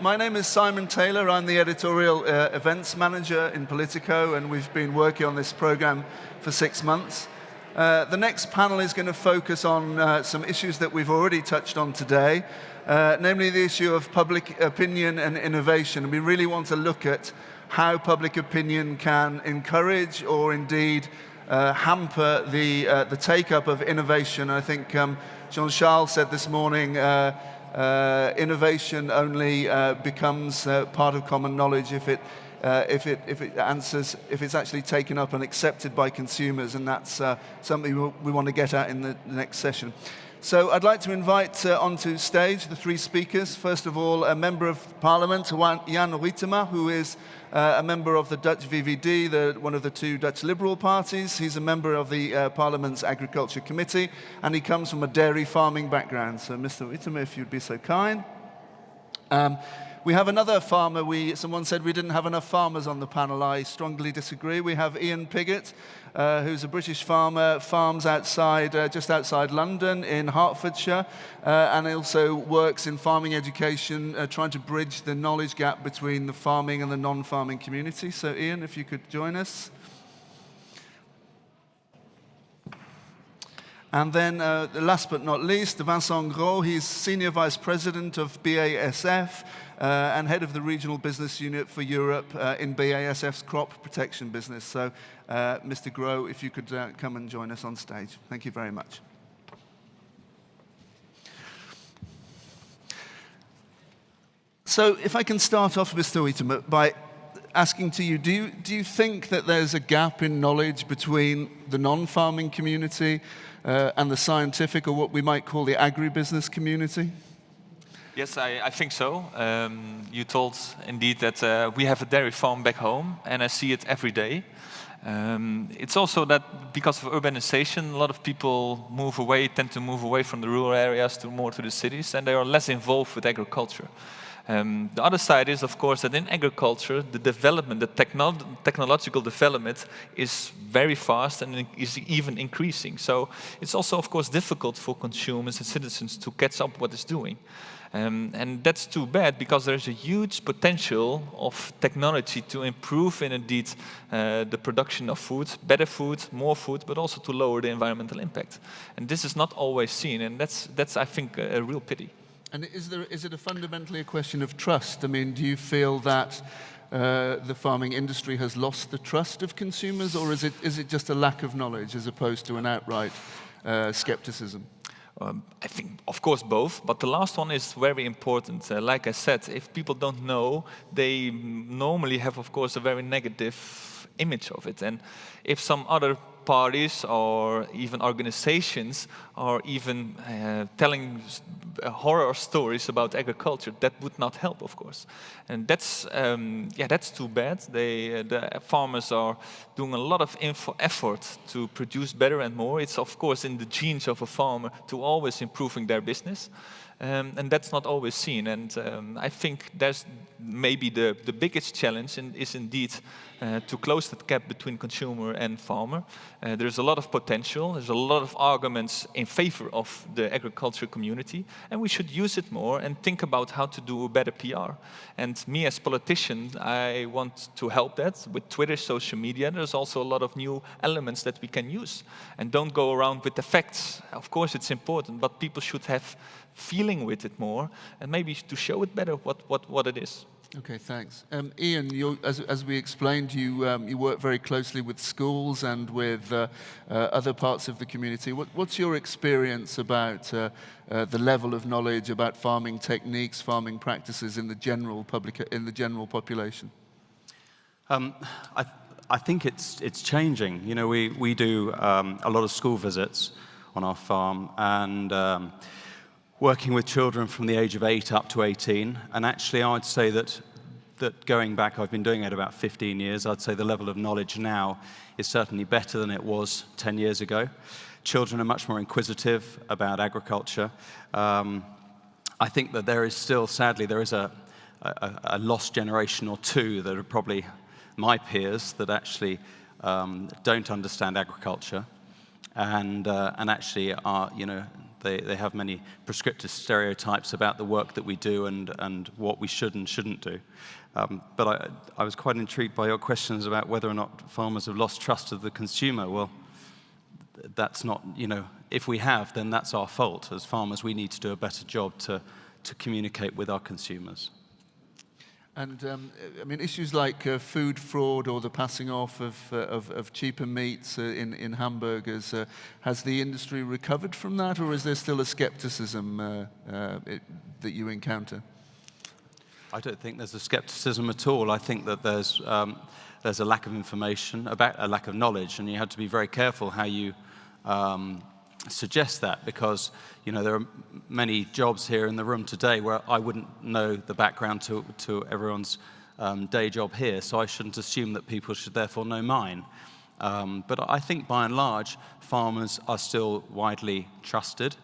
My name is Simon Taylor. I'm the editorial events manager in Politico, and we've been working on this program for 6 months. The next panel is going to focus on some issues that we've already touched on today, namely the issue of public opinion and innovation. And we really want to look at how public opinion can encourage or indeed hamper the take-up of innovation. I think Jean-Charles said this morning, innovation only becomes part of common knowledge if it's actually taken up and accepted by consumers, and that's something we want to get at in the next session. So I'd like to invite onto stage the three speakers. First of all, a member of Parliament, Jan Huytema, who is a member of the Dutch VVD, one of the two Dutch Liberal parties. He's a member of the Parliament's Agriculture Committee, and he comes from a dairy farming background. So Mr. Huytema, if you'd be so kind. We have another farmer. Someone said we didn't have enough farmers on the panel. I strongly disagree. We have Ian Piggott, who's a British farmer, farms just outside London in Hertfordshire, and also works in farming education, trying to bridge the knowledge gap between the farming and the non-farming community. So Ian, if you could join us. And then, last but not least, Vincent Gros. He's Senior Vice President of BASF and Head of the Regional Business Unit for Europe in BASF's crop protection business. So, Mr. Gros, if you could come and join us on stage. Thank you very much. So, if I can start off, Mr. Huytema, by asking to you, do you think that there's a gap in knowledge between the non-farming community and the scientific, or what we might call the agribusiness community? Yes, I think so. You told indeed that we have a dairy farm back home, and I see it every day. It's also that because of urbanization, a lot of people tend to move away from the rural areas more to the cities, and they are less involved with agriculture. The other side is, of course, that in agriculture, the development, the technological development is very fast and is even increasing. So it's also, of course, difficult for consumers and citizens to catch up what it's doing. And that's too bad, because there's a huge potential of technology to improve, indeed, the production of food, better food, more food, but also to lower the environmental impact. And this is not always seen, and that's I think, a real pity. And is it fundamentally a question of trust? I mean, do you feel that the farming industry has lost the trust of consumers, or is it just a lack of knowledge as opposed to an outright skepticism? I think, of course, both, but the last one is very important. Like I said, if people don't know, they normally have, of course, a very negative image of it. And if some other parties or even organizations are even telling horror stories about agriculture, that would not help, of course. And that's too bad. The farmers are doing a lot of effort to produce better and more. It's, of course, in the genes of a farmer to always improving their business. And that's not always seen. And I think there's maybe the biggest challenge is indeed to close that gap between consumer and farmer. There's a lot of potential. There's a lot of arguments in favor of the agriculture community, and we should use it more and think about how to do a better PR. And me as politician, I want to help that with Twitter, social media. There's also a lot of new elements that we can use. And don't go around with the facts. Of course, it's important, but people should have feeling with it more, and maybe to show it better what it is. Okay, thanks. Ian, as we explained, you work very closely with schools and with other parts of the community. What's your experience about the level of knowledge about farming techniques, farming practices in the general population? I think it's changing. You know, we do a lot of school visits on our farm, and working with children from the age of 8 up to 18, and actually I'd say that going back, I've been doing it about 15 years, I'd say the level of knowledge now is certainly better than it was 10 years ago. Children are much more inquisitive about agriculture. I think that there is still, sadly, there is a lost generation or two that are probably my peers that actually don't understand agriculture, and actually are, they have many prescriptive stereotypes about the work that we do and what we should and shouldn't do. But I was quite intrigued by your questions about whether or not farmers have lost trust of the consumer. Well, that's not, if we have, then that's our fault. As farmers, we need to do a better job to communicate with our consumers. And issues like food fraud or the passing off of cheaper meats in hamburgers, has the industry recovered from that, or is there still a skepticism that you encounter? I don't think there's a skepticism at all. I think that there's a lack of information, a lack of knowledge, and you have to be very careful how you suggest that, because there are many jobs here in the room today where I wouldn't know the background to everyone's day job here, so I shouldn't assume that people should therefore know mine. But I think by and large, farmers are still widely trusted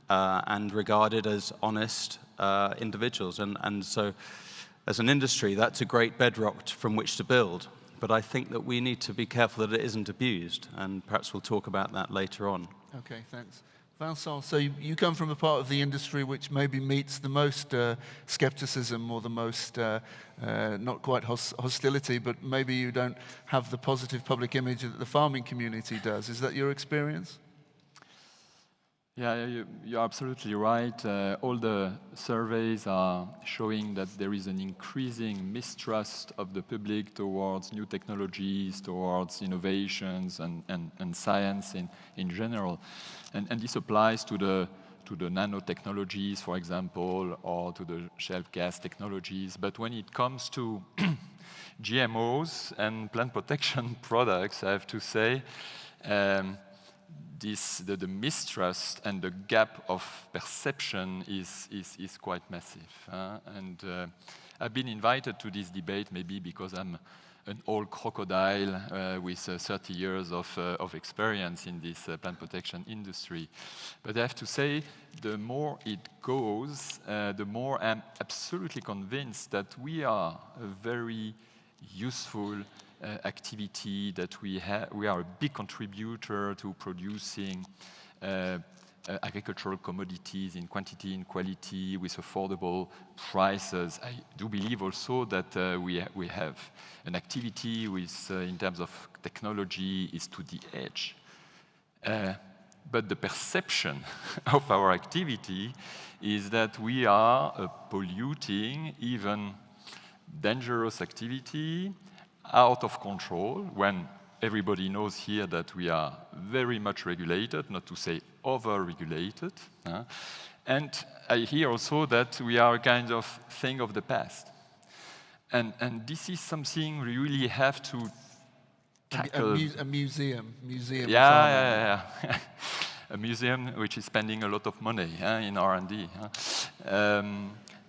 and regarded as honest individuals, and so as an industry, that's a great bedrock from which to build. But I think that we need to be careful that it isn't abused, and perhaps we'll talk about that later on. Okay, thanks. Vincent, so you come from a part of the industry which maybe meets the most skepticism or the most, not quite hostility, but maybe you don't have the positive public image that the farming community does. Is that your experience? Yeah, you're absolutely right. All the surveys are showing that there is an increasing mistrust of the public towards new technologies, towards innovations and science in general. And this applies to the nanotechnologies, for example, or to the shelf gas technologies. But when it comes to GMOs and plant protection products, I have to say, the mistrust and the gap of perception is quite massive. And I've been invited to this debate maybe because I'm an old crocodile with 30 years of experience in this plant protection industry. But I have to say, the more it goes, the more I'm absolutely convinced that we are a very useful activity, that we are a big contributor to producing agricultural commodities in quantity and quality with affordable prices. I do believe also that we have an activity with, in terms of technology, is to the edge. But the perception of our activity is that we are a polluting, even dangerous activity, out of control, when everybody knows here that we are very much regulated, not to say over-regulated. And I hear also that we are a kind of thing of the past. And this is something we really have to tackle. A museum. Yeah. A museum which is spending a lot of money in R&D.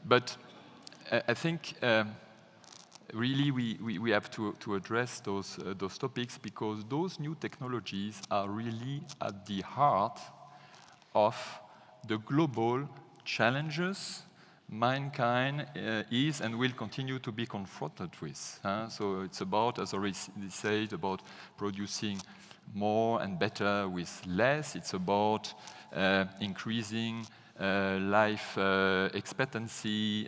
But I think really we have to address those topics, because those new technologies are really at the heart of the global challenges mankind is and will continue to be confronted with. So it's about, as already said, about producing more and better with less. It's about increasing life expectancy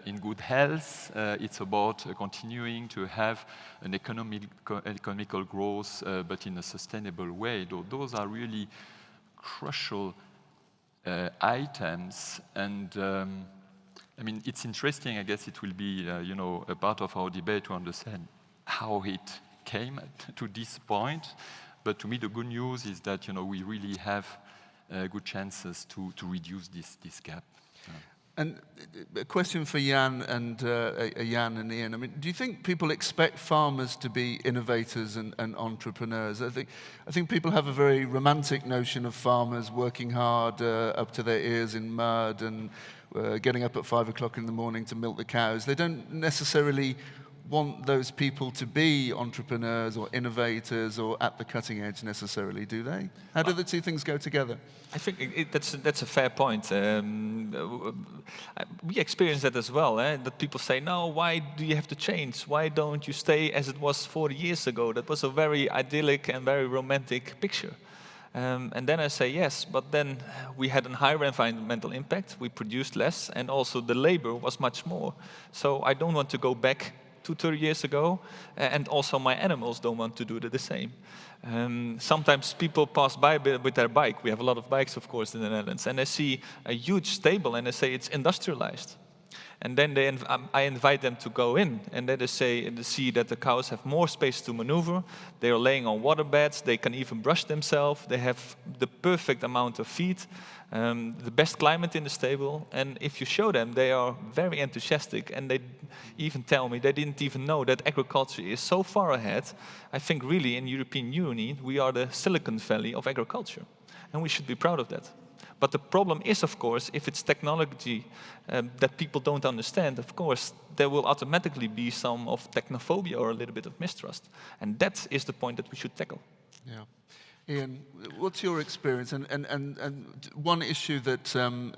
in good health. It's about continuing to have an economical growth, but in a sustainable way. Those are really crucial items. And I mean, it's interesting. I guess it will be, a part of our debate to understand how it came to this point. But to me, the good news is that we really have good chances to reduce this gap. And a question for Jan and Ian. I mean, do you think people expect farmers to be innovators and entrepreneurs? I think people have a very romantic notion of farmers working hard up to their ears in mud and getting up at 5 o'clock in the morning to milk the cows. They don't necessarily want those people to be entrepreneurs or innovators or at the cutting edge necessarily, do they? How do the two things go together? I think that's a fair point. We experience that as well, that people say, no, why do you have to change? Why don't you stay as it was 40 years ago? That was a very idyllic and very romantic picture. And then I say yes, but then we had a higher environmental impact, we produced less, and also the labor was much more. So I don't want to go back to 30 years ago, and also my animals don't want to do the same. Sometimes people pass by with their bike. We have a lot of bikes, of course, in the Netherlands, and they see a huge stable, and they say it's industrialized. And then I invite them to go in, and then they see that the cows have more space to maneuver. They are laying on water beds. They can even brush themselves. They have the perfect amount of feed, the best climate in the stable. And if you show them, they are very enthusiastic, and they even tell me they didn't even know that agriculture is so far ahead. I think really in the European Union, we are the Silicon Valley of agriculture, and we should be proud of that. But the problem is, of course, if it's technology that people don't understand, of course, there will automatically be some of technophobia or a little bit of mistrust. And that is the point that we should tackle. Yeah. Ian, what's your experience? And one issue that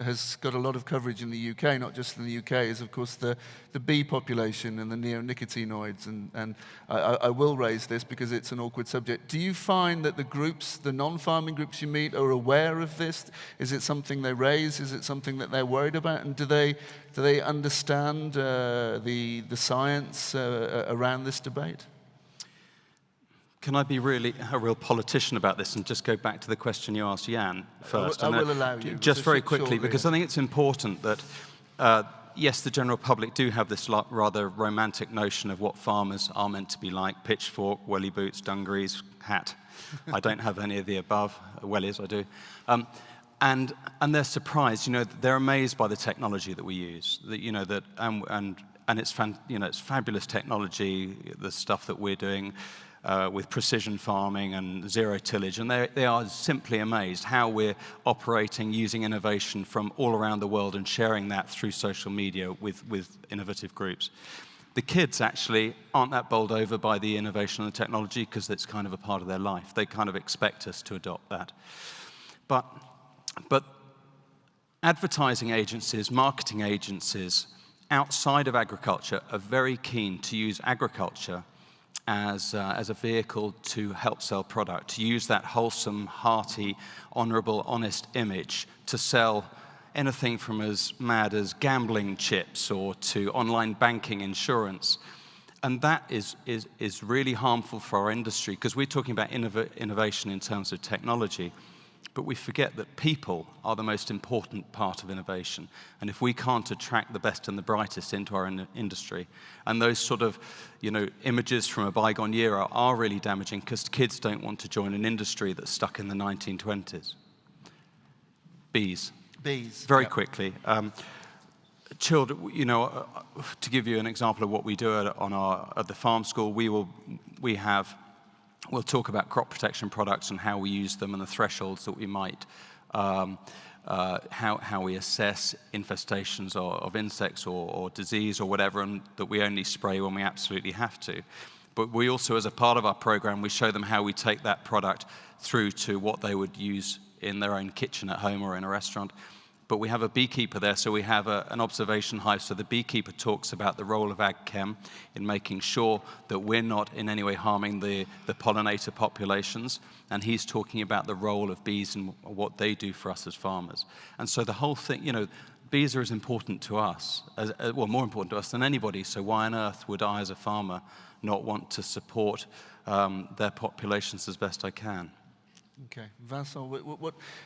has got a lot of coverage in the UK, not just in the UK, is of course the bee population and the neonicotinoids. And I will raise this because it's an awkward subject. Do you find that the groups, the non-farming groups you meet, are aware of this? Is it something they raise? Is it something that they're worried about? And do they understand the science around this debate? Can I be really a real politician about this and just go back to the question you asked Jan first? I will allow you. Just very quickly, shortly, because I think it's important that, yes, the general public do have this rather romantic notion of what farmers are meant to be like: pitchfork, welly boots, dungarees, hat. I don't have any of the above. Wellies, I do. And they're surprised. They're amazed by the technology that we use. And it's fabulous technology, the stuff that we're doing. With precision farming and zero tillage, and they are simply amazed how we're operating using innovation from all around the world and sharing that through social media with innovative groups. The kids actually aren't that bowled over by the innovation and the technology because it's kind of a part of their life. They kind of expect us to adopt that. But advertising agencies, marketing agencies outside of agriculture are very keen to use agriculture as a vehicle to help sell product, to use that wholesome, hearty, honorable, honest image to sell anything from as mad as gambling chips or to online banking insurance. And that is really harmful for our industry, because we're talking about innovation in terms of technology, but we forget that people are the most important part of innovation. And if we can't attract the best and the brightest into our industry, and those sort of images from a bygone year are really damaging, because kids don't want to join an industry that's stuck in the 1920s. Bees. Very quickly. Children, to give you an example of what we do at the farm school, we'll talk about crop protection products and how we use them and the thresholds that we might, how we assess infestations of insects or disease or whatever, and that we only spray when we absolutely have to. But we also, as a part of our program, we show them how we take that product through to what they would use in their own kitchen at home or in a restaurant. But we have a beekeeper there, so we have an observation hive. So the beekeeper talks about the role of ag-chem in making sure that we're not in any way harming the pollinator populations. And he's talking about the role of bees and what they do for us as farmers. And so the whole thing, bees are as important to us, more important to us than anybody. So why on earth would I, as a farmer, not want to support their populations as best I can? Okay, Vincent,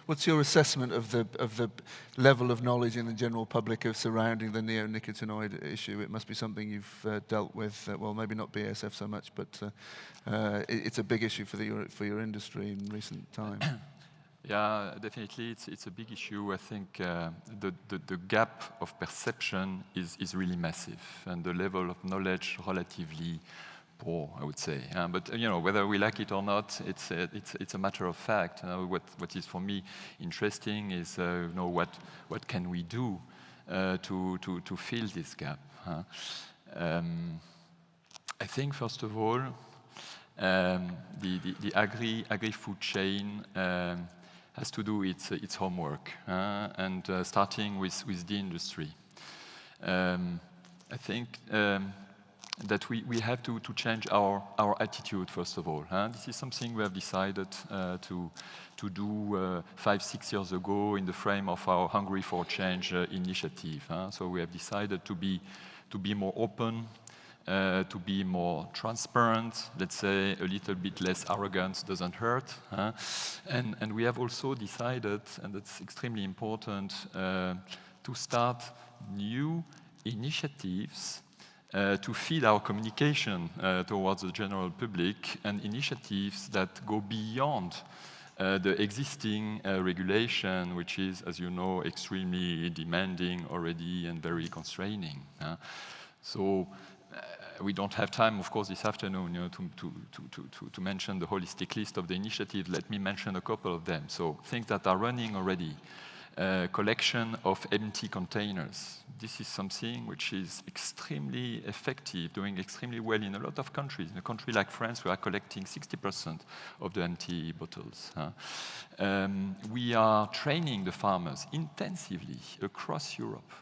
what's your assessment of the level of knowledge in the general public surrounding the neonicotinoid issue? It must be something you've dealt with. Well, maybe not BASF so much, but it's a big issue for your industry in recent time. Yeah, definitely, it's a big issue. I think the gap of perception is really massive, and the level of knowledge relatively poor, I would say. But whether we like it or not, it's a matter of fact. What is for me interesting is what can we do to fill this gap. I think first of all, the agri-food chain has to do its homework, and starting with the industry. I think that we have to change our attitude, first of all. This is something we have decided to do 5-6 years ago in the frame of our Hungary for Change initiative. So we have decided to be more open, to be more transparent, let's say a little bit less arrogance doesn't hurt. And we have also decided, and that's extremely important, to start new initiatives to feed our communication towards the general public, and initiatives that go beyond the existing regulation, which is, as you know, extremely demanding already and very constraining. So we don't have time, of course, this afternoon to mention the holistic list of the initiatives. Let me mention a couple of them. So things that are running already. Collection of empty containers. This is something which is extremely effective, doing extremely well in a lot of countries. In a country like France, we are collecting 60% of the empty bottles. We are training the farmers intensively across Europe.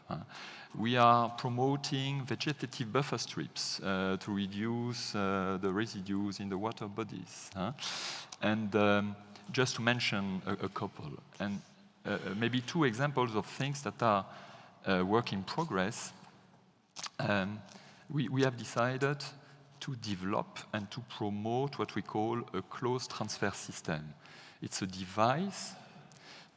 We are promoting vegetative buffer strips to reduce the residues in the water bodies. And just to mention a couple. And maybe 2 examples of things that are work in progress. We have decided to develop and to promote what we call a closed transfer system. It's a device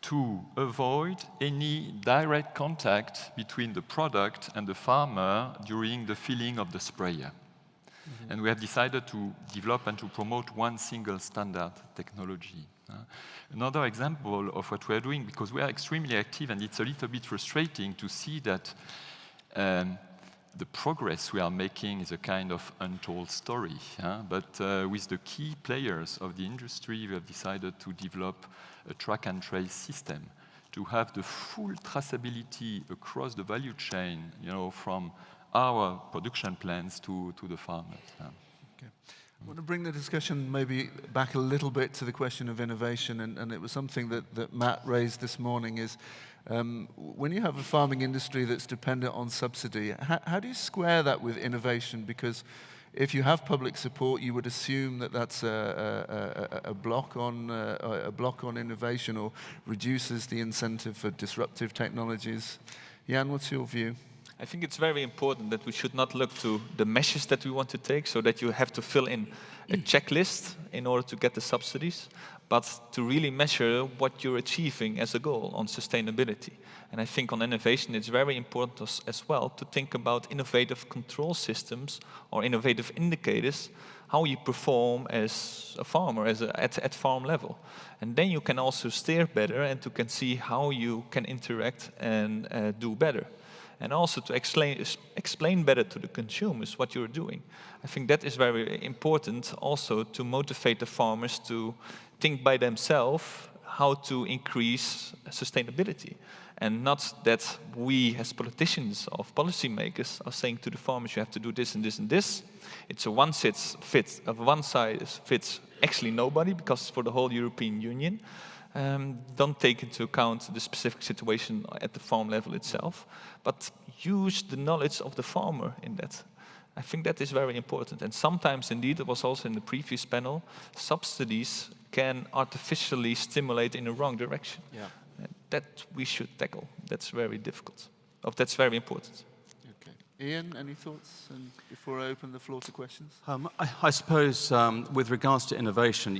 to avoid any direct contact between the product and the farmer during the filling of the sprayer. Mm-hmm. And we have decided to develop and to promote one single standard technology. Another example of what we are doing, because we are extremely active, and it's a little bit frustrating to see that the progress we are making is a kind of untold story. But with the key players of the industry, we have decided to develop a track and trace system to have the full traceability across the value chain, from our production plants to the farmers. Okay. I want to bring the discussion maybe back a little bit to the question of innovation, and it was something that Matt raised this morning, is when you have a farming industry that's dependent on subsidy, how do you square that with innovation? Because if you have public support, you would assume that that's a block on innovation, or reduces the incentive for disruptive technologies. Jan, what's your view? I think it's very important that we should not look to the measures that we want to take, so that you have to fill in a checklist in order to get the subsidies, but to really measure what you're achieving as a goal on sustainability. And I think on innovation, it's very important as well to think about innovative control systems or innovative indicators, how you perform as a farmer, at farm level. And then you can also steer better, and you can see how you can interact and do better. And also to explain better to the consumers what you're doing. I think that is very important also to motivate the farmers to think by themselves how to increase sustainability. And not that we as politicians or policymakers are saying to the farmers, you have to do this and this and this. It's a one size fits actually nobody, because it's for the whole European Union. Don't take into account the specific situation at the farm level itself, but use the knowledge of the farmer in that. I think that is very important. And sometimes, indeed, it was also in the previous panel, subsidies can artificially stimulate in the wrong direction. Yeah. That we should tackle. That's very difficult. That's very important. Okay. Ian, any thoughts before I open the floor to questions? I suppose with regards to innovation,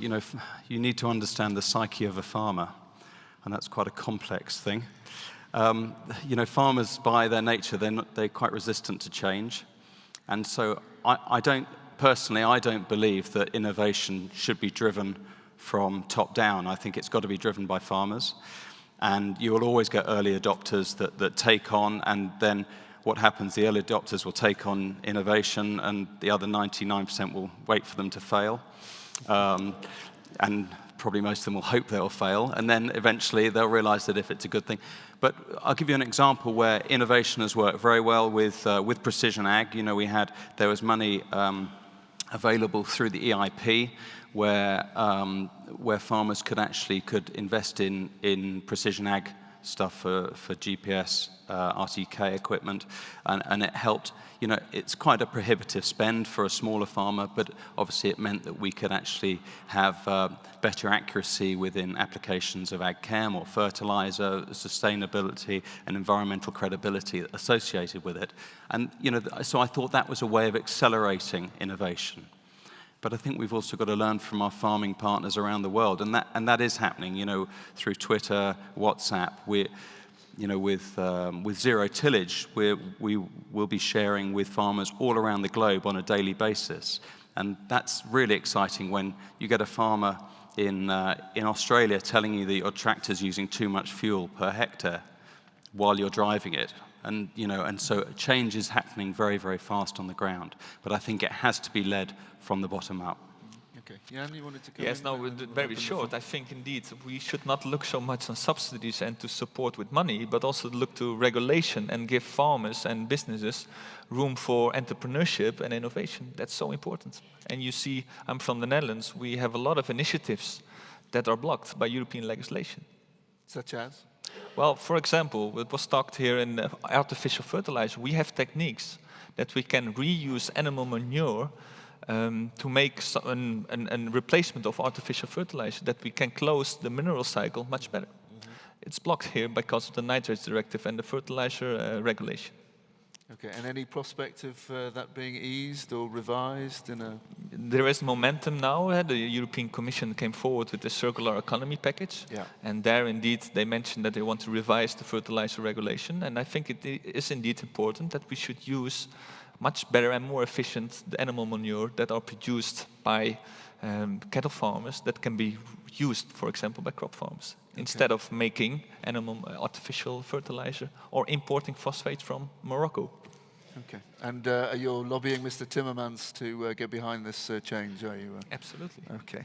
you need to understand the psyche of a farmer, and that's quite a complex thing. Farmers, by their nature, they're quite resistant to change, and so I don't believe that innovation should be driven from top down. I think it's got to be driven by farmers, and you will always get early adopters that take on, and then what happens, the early adopters will take on innovation, and the other 99% will wait for them to fail. And probably most of them will hope they'll fail, and then eventually they'll realize that if it's a good thing. But I'll give you an example where innovation has worked very well with precision ag. There was money available through the EIP where farmers could invest in precision ag stuff for GPS, RTK equipment, and it helped. You know, it's quite a prohibitive spend for a smaller farmer, but obviously it meant that we could actually have better accuracy within applications of ag chem or fertilizer, sustainability and environmental credibility associated with it. And you know, so I thought that was a way of accelerating innovation. But I think we've also got to learn from our farming partners around the world, and that is happening. You know, through Twitter, WhatsApp, you know, with zero tillage, we will be sharing with farmers all around the globe on a daily basis, and that's really exciting when you get a farmer in Australia telling you that your tractor's using too much fuel per hectare while you're driving it. And, you know, and so change is happening very, very fast on the ground. But I think it has to be led from the bottom up. Okay. Jan, you wanted to come Yes, in? no, very short. I think indeed we should not look so much on subsidies and to support with money, but also look to regulation and give farmers and businesses room for entrepreneurship and innovation. That's so important. And you see, I'm from the Netherlands, we have a lot of initiatives that are blocked by European legislation. Such as? Well, for example, it was talked here in artificial fertilizer. We have techniques that we can reuse animal manure to make a replacement of artificial fertilizer, that we can close the mineral cycle much better. It's blocked here because of the nitrates directive and the fertilizer regulation. Okay, and any prospect of that being eased or revised in a... There is momentum now. The European Commission came forward with the circular economy package. Yeah. And there, indeed, they mentioned that they want to revise the fertilizer regulation. And I think it is indeed important that we should use much better and more efficient the animal manure that are produced by cattle farmers that can be used, for example, by crop farmers, instead of making artificial fertilizer or importing phosphates from Morocco. Okay. And you're lobbying Mr. Timmermans to get behind this change, are you? Absolutely. Okay.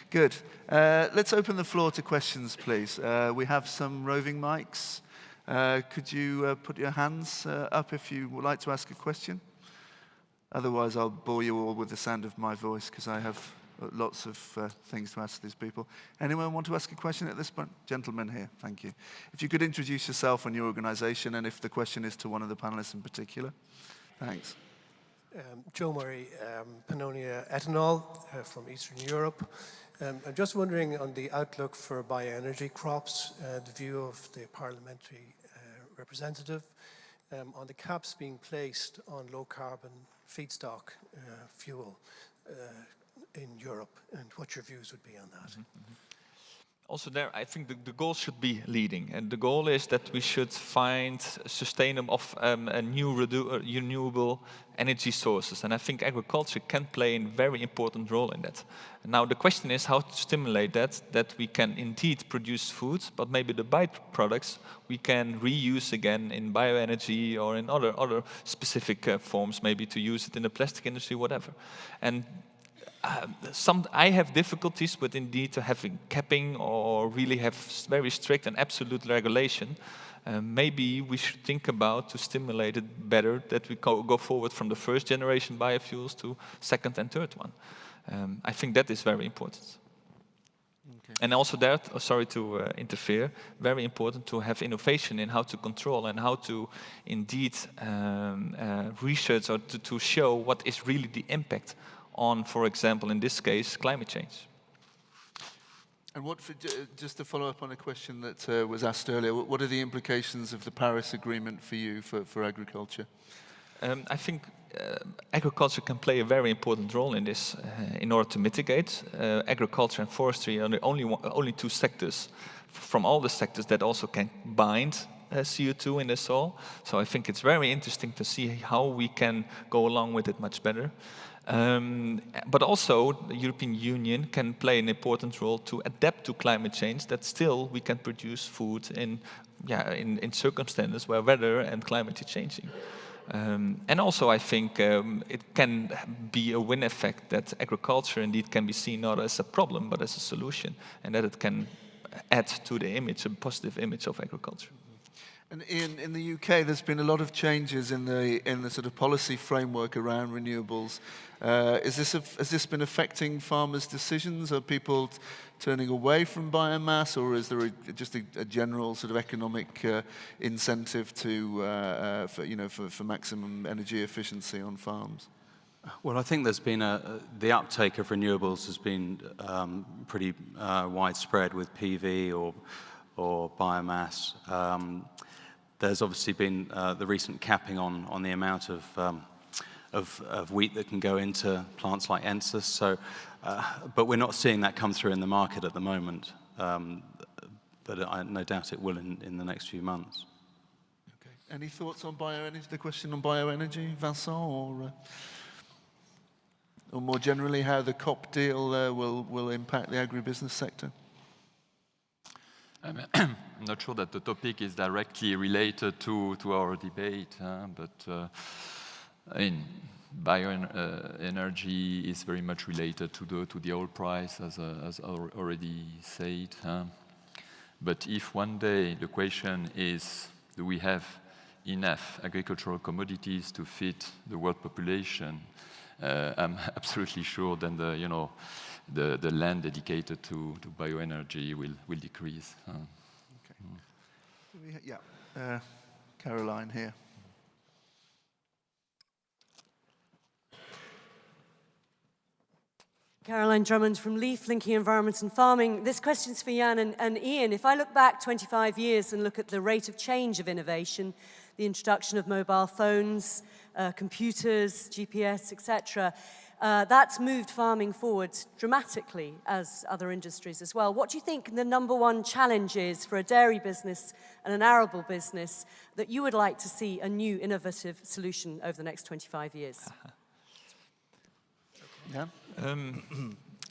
Good. Let's open the floor to questions, please. We have some roving mics. Could you put your hands up if you would like to ask a question? Otherwise, I'll bore you all with the sound of my voice, because I have lots of things to ask these people. Anyone want to ask a question at this point? Gentleman here, thank you. If you could introduce yourself and your organization, and if the question is to one of the panelists in particular. Thanks. Januari, Pannonia Ethanol from Eastern Europe. I'm just wondering on the outlook for bioenergy crops, the view of the parliamentary representative on the caps being placed on low-carbon feedstock fuel in Europe, and what your views would be on that. Also there, I think the goal should be leading, and the goal is that we should find sustainable, new renewable energy sources, and I think agriculture can play a very important role in that. Now the question is how to stimulate that we can indeed produce food, but maybe the byproducts we can reuse again in bioenergy or in other specific forms, maybe to use it in the plastic industry, whatever. And I have difficulties with indeed having capping or really have very strict and absolute regulation. Maybe we should think about to stimulate it better, that we go forward from the first generation biofuels to second and third one. I think that is very important. Okay. And also that, sorry to interfere, very important to have innovation in how to control and how to indeed research or to show what is really the impact on, for example, in this case, climate change. And just to follow up on a question that was asked earlier, what are the implications of the Paris Agreement for you, for agriculture? I think agriculture can play a very important role in this, in order to mitigate. Agriculture and forestry are the only two sectors from all the sectors that also can bind CO2 in the soil. So I think it's very interesting to see how we can go along with it much better. But also, the European Union can play an important role to adapt to climate change, that still we can produce food in circumstances where weather and climate is changing. And also, I think it can be a win effect that agriculture indeed can be seen not as a problem, but as a solution, and that it can add to the image, a positive image of agriculture. And Ian, in the UK, there's been a lot of changes in the sort of policy framework around renewables. Has this been affecting farmers' decisions? Are people turning away from biomass, or is there just a general sort of economic incentive for maximum energy efficiency on farms? Well, I think there's been the uptake of renewables has been pretty widespread with PV or biomass. There's obviously been the recent capping on the amount of wheat that can go into plants like Ensis. So, but we're not seeing that come through in the market at the moment. But no doubt it will in the next few months. Okay. Any thoughts on bioenergy? The question on bioenergy, Vincent, or more generally, how the COP deal will impact the agribusiness sector? I'm not sure that the topic is directly related to our debate, but I mean, bioenergy is very much related to the oil price, as already said. But if one day the question is, do we have enough agricultural commodities to feed the world population, I'm absolutely sure then the land dedicated to bioenergy will decrease. Okay. Yeah, Caroline here. Caroline Drummond from Leaf, Linking Environment and Farming. This question's for Jan and Ian. If I look back 25 years and look at the rate of change of innovation, the introduction of mobile phones, computers, GPS, etc., that's moved farming forward dramatically, as other industries as well. What do you think the number one challenge is for a dairy business and an arable business that you would like to see a new innovative solution over the next 25 years? Yeah.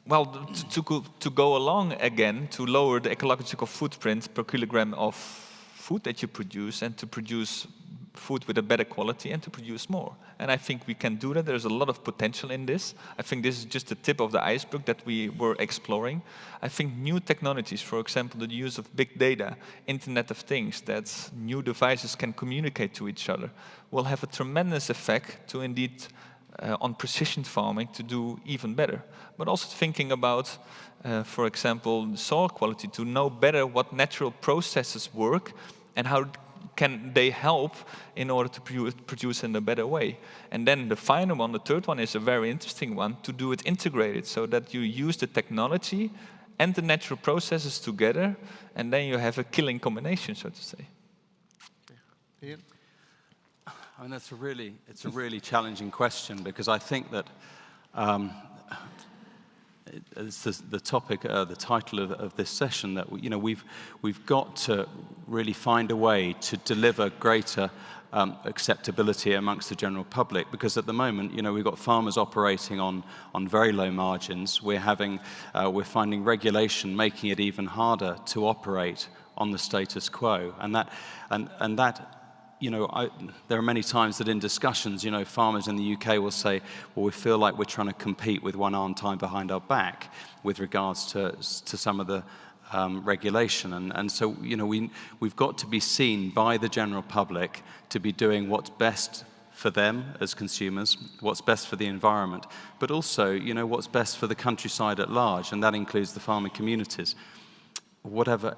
Well, to go along again, to lower the ecological footprint per kilogram of food that you produce, and to produce food with a better quality, and to produce more. And I think we can do that. There's a lot of potential in this. I think this is just the tip of the iceberg that we were exploring. I think new technologies, for example, the use of big data, Internet of Things, that new devices can communicate to each other, will have a tremendous effect to indeed on precision farming to do even better. But also thinking about, for example, soil quality, to know better what natural processes work and how can they help in order to produce in a better way. And then the final one, the third one, is a very interesting one, to do it integrated, so that you use the technology and the natural processes together, and then you have a killing combination, so to say. Ian? I mean, it's a really challenging question, because I think that it's the topic, the title of this session, that we've got to really find a way to deliver greater acceptability amongst the general public, because at the moment, we've got farmers operating on very low margins. We're finding regulation making it even harder to operate on the status quo, and that. There are many times that in discussions, farmers in the UK will say, well, we feel like we're trying to compete with one arm tied behind our back with regards to some of the regulation. And so, we've got to be seen by the general public to be doing what's best for them as consumers, what's best for the environment, but also, what's best for the countryside at large, and that includes the farming communities. Whatever.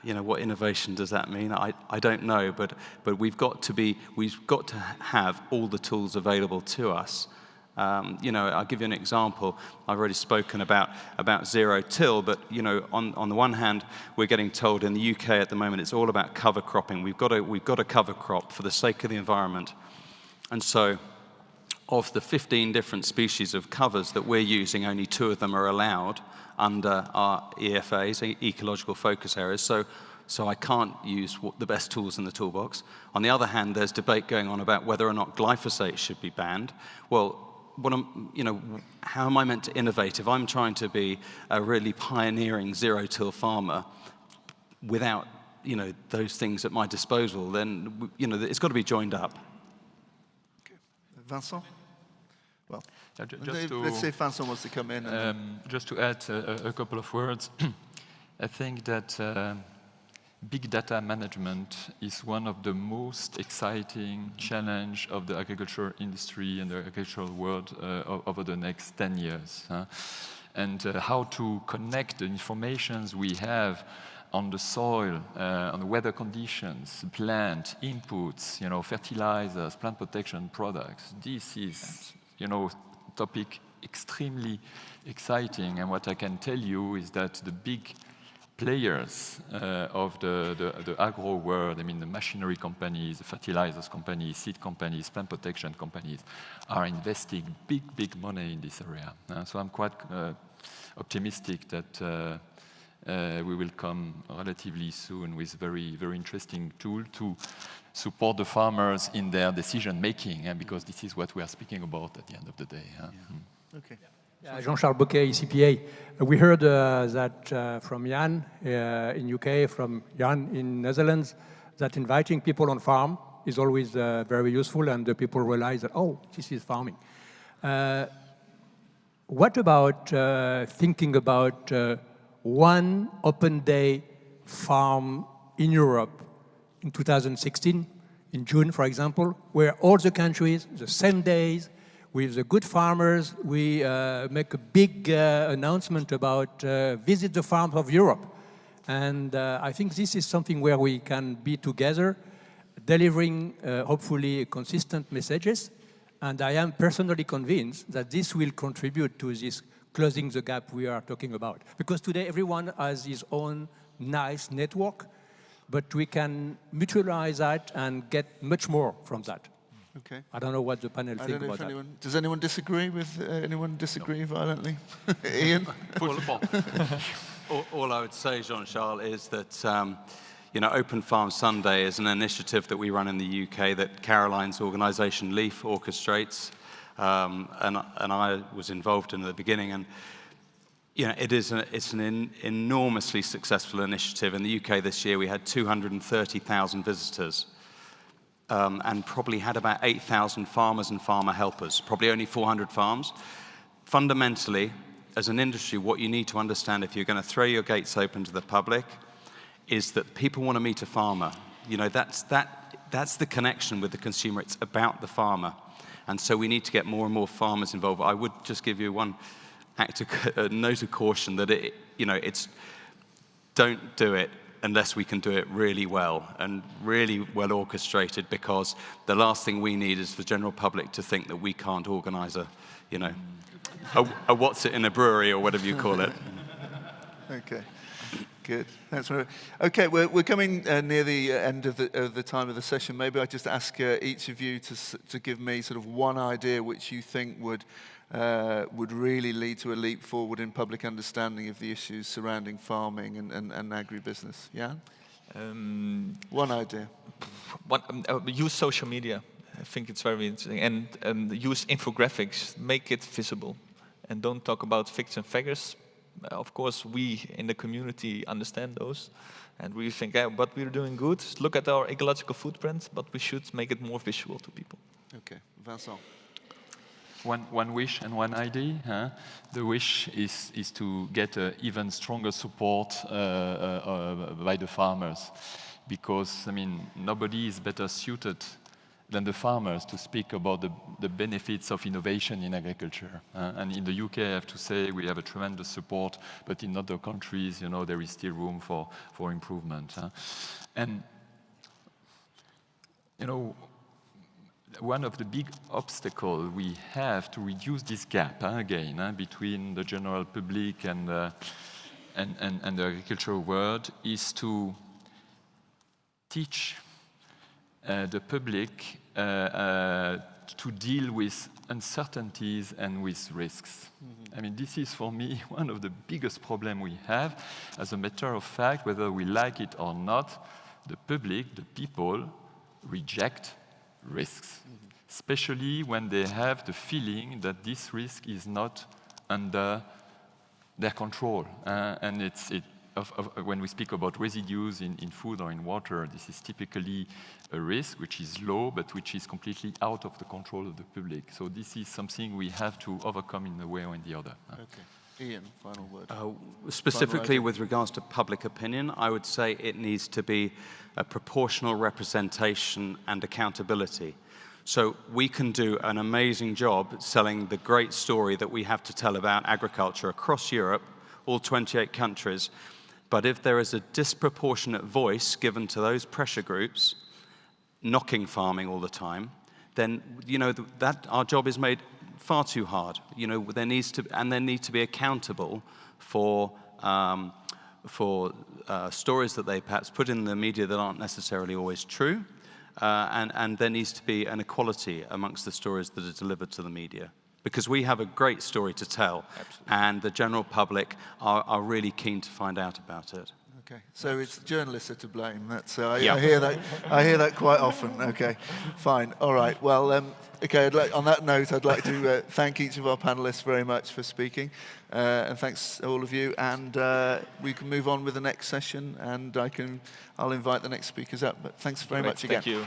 What innovation does that mean? I don't know, but we've got to have all the tools available to us. I'll give you an example. I've already spoken about zero till, but on the one hand, we're getting told in the UK at the moment it's all about cover cropping. We've got to cover crop for the sake of the environment, and so of the 15 different species of covers that we're using, only 2 of them are allowed under our EFAs, ecological focus areas, so I can't use the best tools in the toolbox. On the other hand, there's debate going on about whether or not glyphosate should be banned. Well, how am I meant to innovate if I'm trying to be a really pioneering zero-till farmer without those things at my disposal? Then it's got to be joined up. Okay. Vincent? Well, just let's see if Vincent wants to come in. Just to add a couple of words, I think that big data management is one of the most exciting challenge of the agriculture industry and the agricultural world over the next 10 years. And how to connect the informations we have on the soil, on the weather conditions, plant inputs, fertilizers, plant protection products. This is, topic extremely exciting. And what I can tell you is that the big players of the agro world, I mean the machinery companies, the fertilizers companies, seed companies, plant protection companies, are investing big money in this area. So I'm quite optimistic that we will come relatively soon with very interesting tool to support the farmers in their decision making, because this is what we are speaking about at the end of the day. Okay. Jean-Charles Bocquet, ECPA. We heard that from Jan in UK, from Jan in Netherlands, that inviting people on farm is always very useful, and the people realize that, oh, this is farming. What about thinking about one open day farm in Europe in 2016, in June, for example, where all the countries, the same days, with the good farmers, we make a big announcement about visit the farms of Europe. And I think this is something where we can be together, delivering hopefully consistent messages. And I am personally convinced that this will contribute to this closing the gap we are talking about. Because today everyone has his own nice network, but we can mutualize that and get much more from that. Okay. I don't know what the panel think about that. Does anyone disagree with anyone disagree violently? Ian? All I would say, Jean-Charles, is that Open Farm Sunday is an initiative that we run in the UK that Caroline's organisation LEAF orchestrates, and I was involved in at the beginning. And it's an enormously successful initiative. In the UK this year, we had 230,000 visitors. And probably had about 8,000 farmers and farmer helpers, probably only 400 farms. Fundamentally, as an industry, what you need to understand if you're going to throw your gates open to the public is that people want to meet a farmer. That's the connection with the consumer. It's about the farmer. And so we need to get more and more farmers involved. I would just give you one note of caution that it's don't do it unless we can do it really well and really well orchestrated, because the last thing we need is the general public to think that we can't organize a what's it in a brewery or whatever you call it. Okay, good. Thanks very much. Okay, we're coming near the end of the time of the session. Maybe I just ask each of you to give me sort of one idea which you think would really lead to a leap forward in public understanding of the issues surrounding farming and agribusiness. Yeah? One idea. Use social media. I think it's very interesting. And use infographics. Make it visible. And don't talk about facts and figures. Of course, we in the community understand those. And we think, but we're doing good. Look at our ecological footprint, but we should make it more visual to people. Okay. Vincent. One wish and one idea. The wish is to get even stronger support by the farmers, because nobody is better suited than the farmers to speak about the benefits of innovation in agriculture. And in the UK, I have to say, we have a tremendous support, but in other countries, there is still room for improvement. And one of the big obstacles we have to reduce this gap between the general public and the agricultural world is to teach the public to deal with uncertainties and with risks. Mm-hmm. This is for me one of the biggest problems we have. As a matter of fact, whether we like it or not, the public, the people, reject risks, especially when they have the feeling that this risk is not under their control. And when we speak about residues in food or in water, this is typically a risk which is low, but which is completely out of the control of the public. So this is something we have to overcome in a way or in the other. Okay. Ian, final word. Specifically with regards to public opinion, I would say it needs to be a proportional representation and accountability. So we can do an amazing job selling the great story that we have to tell about agriculture across Europe, all 28 countries, but if there is a disproportionate voice given to those pressure groups, knocking farming all the time, then that our job is made far too hard. There need to be accountable for stories that they perhaps put in the media that aren't necessarily always true, and there needs to be an equality amongst the stories that are delivered to the media. Because we have a great story to tell, and the general public are really keen to find out about it. Okay, so it's journalists are to blame. That's I hear that. I hear that quite often. Okay, fine. All right. Well, okay. On that note, I'd like to thank each of our panelists very much for speaking, and thanks all of you. And we can move on with the next session, and I'll invite the next speakers up. But thanks very much again. Thank you.